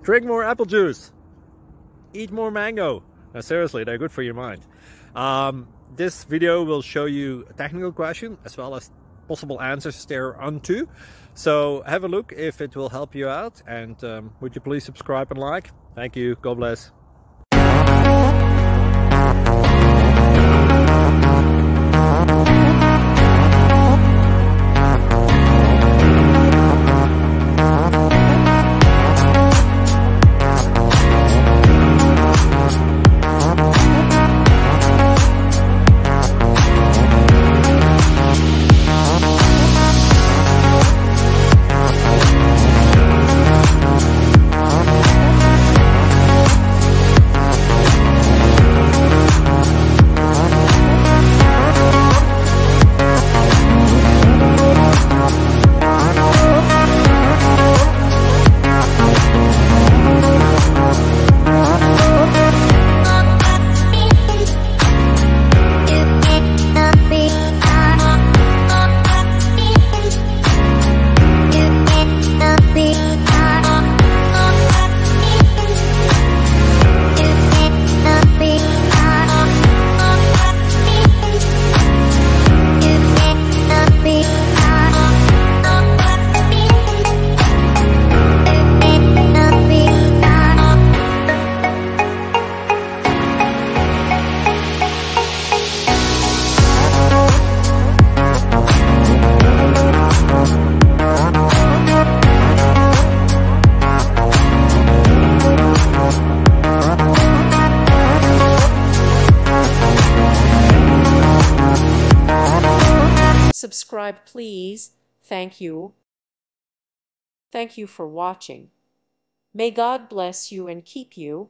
Drink more apple juice. Eat more mango. No, seriously, they're good for your mind. This video will show you a technical question as well as possible answers thereunto. So have a look if it will help you out, and would you please subscribe and like? Thank you. God bless. Subscribe, please. Thank you. Thank you for watching. May God bless you and keep you.